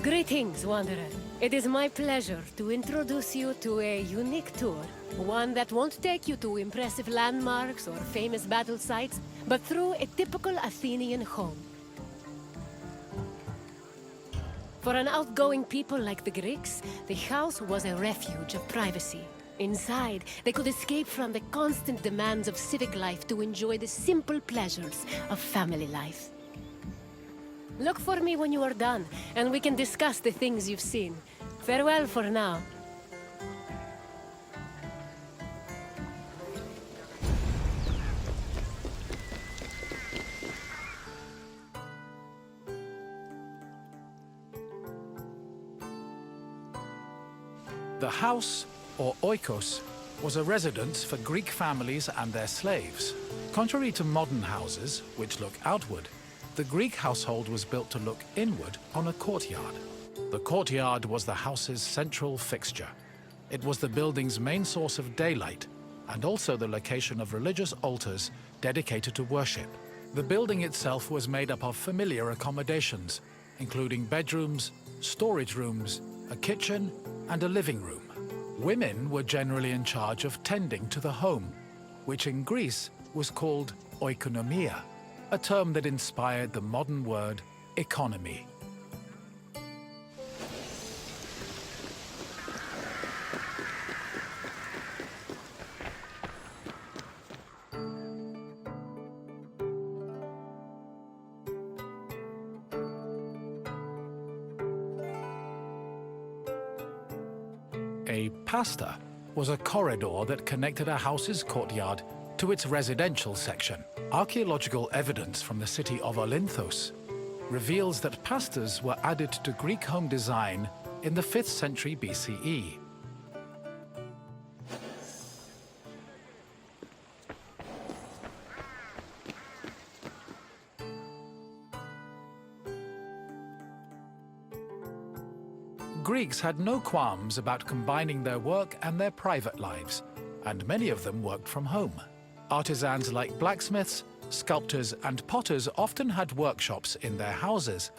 Greetings, Wanderer. It is my pleasure to introduce you to a unique tour. One that won't take you to impressive landmarks or famous battle sites, but through a typical Athenian home. For an outgoing people like the Greeks, the house was a refuge of privacy. Inside, they could escape from the constant demands of civic life to enjoy the simple pleasures of family life. Look for me when you are done, and we can discuss the things you've seen. Farewell for now. The house, or oikos, was a residence for Greek families and their slaves. Contrary to modern houses, which look outward, the Greek household was built to look inward on a courtyard. The courtyard was the house's central fixture. It was the building's main source of daylight, and also the location of religious altars dedicated to worship. The building itself was made up of familiar accommodations, including bedrooms, storage rooms, a kitchen, and a living room. Women were generally in charge of tending to the home, which in Greece was called oikonomia, a term that inspired the modern word economy. A pasta was a corridor that connected a house's courtyard to its residential section. Archaeological evidence from the city of Olynthos reveals that pastas were added to Greek home design in the 5th century BCE. Greeks had no qualms about combining their work and their private lives, and many of them worked from home. Artisans like blacksmiths, sculptors, and potters often had workshops in their houses.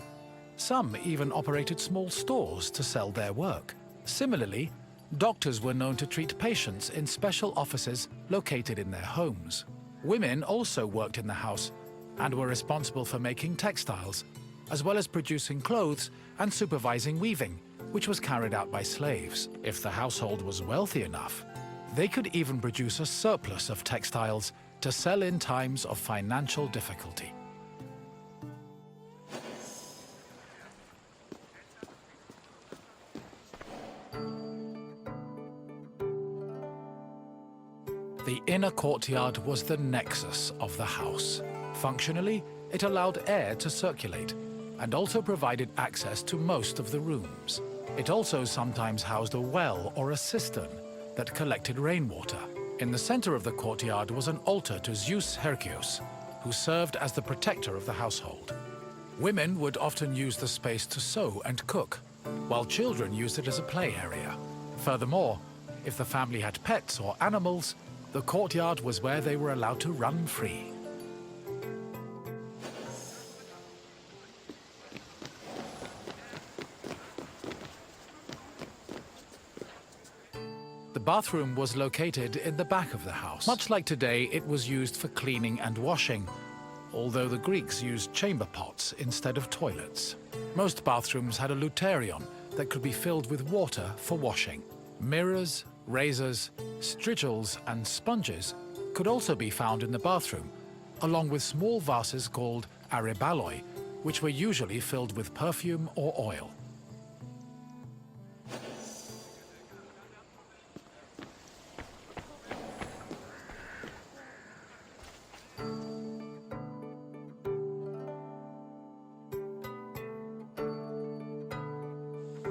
Some even operated small stores to sell their work. Similarly, doctors were known to treat patients in special offices located in their homes. Women also worked in the house and were responsible for making textiles, as well as producing clothes and supervising weaving, which was carried out by slaves. If the household was wealthy enough, they could even produce a surplus of textiles to sell in times of financial difficulty. The inner courtyard was the nexus of the house. Functionally, it allowed air to circulate and also provided access to most of the rooms. It also sometimes housed a well or a cistern that collected rainwater. In the center of the courtyard was an altar to Zeus Hercules, who served as the protector of the household. Women would often use the space to sew and cook, while children used it as a play area. Furthermore, if the family had pets or animals, the courtyard was where they were allowed to run free. The bathroom was located in the back of the house. Much like today, it was used for cleaning and washing, although the Greeks used chamber pots instead of toilets. Most bathrooms had a luterion that could be filled with water for washing. Mirrors, razors, strigils, and sponges could also be found in the bathroom, along with small vases called arebaloi, which were usually filled with perfume or oil.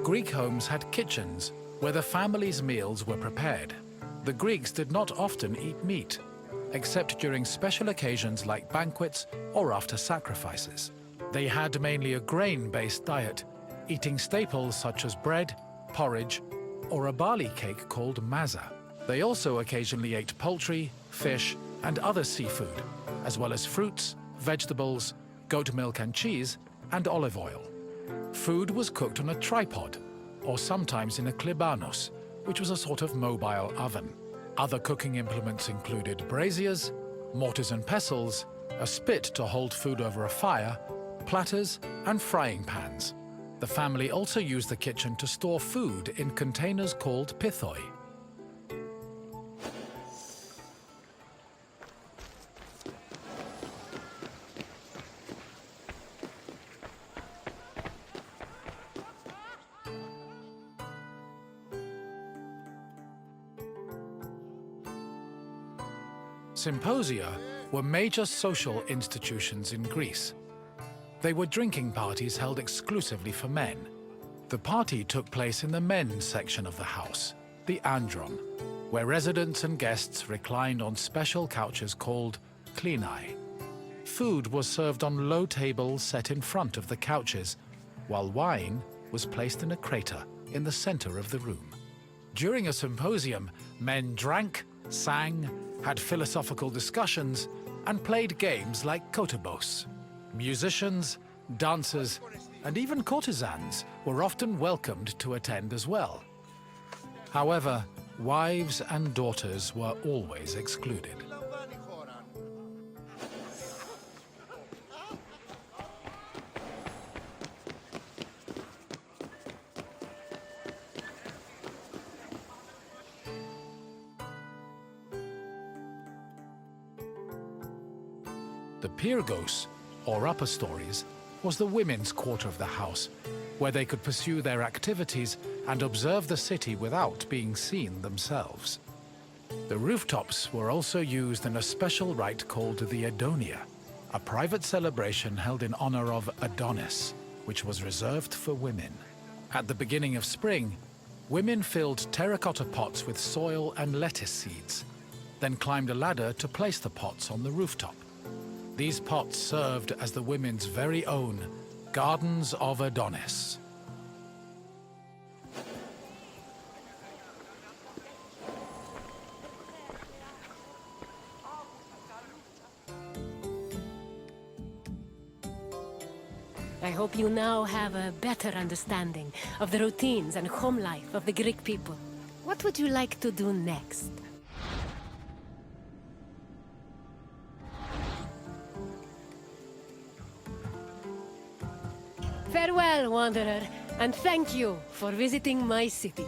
Greek homes had kitchens where the family's meals were prepared. The Greeks did not often eat meat, except during special occasions like banquets or after sacrifices. They had mainly a grain-based diet, eating staples such as bread, porridge, or a barley cake called maza. They also occasionally ate poultry, fish, and other seafood, as well as fruits, vegetables, goat milk and cheese, and olive oil. Food was cooked on a tripod, or sometimes in a klibanos, which was a sort of mobile oven. Other cooking implements included braziers, mortars and pestles, a spit to hold food over a fire, platters, and frying pans. The family also used the kitchen to store food in containers called pithoi. Symposia were major social institutions in Greece. They were drinking parties held exclusively for men. The party took place in the men's section of the house, the andron, where residents and guests reclined on special couches called klinai. Food was served on low tables set in front of the couches, while wine was placed in a crater in the center of the room. During a symposium, men drank, sang, had philosophical discussions, and played games like kotobos. Musicians, dancers, and even courtesans were often welcomed to attend as well. However, wives and daughters were always excluded. The Pyrgos, or upper stories, was the women's quarter of the house, where they could pursue their activities and observe the city without being seen themselves. The rooftops were also used in a special rite called the Adonia, a private celebration held in honor of Adonis, which was reserved for women. At the beginning of spring, women filled terracotta pots with soil and lettuce seeds, then climbed a ladder to place the pots on the rooftop. These pots served as the women's very own Gardens of Adonis. I hope you now have a better understanding of the routines and home life of the Greek people. What would you like to do next? Farewell, wanderer, and thank you for visiting my city.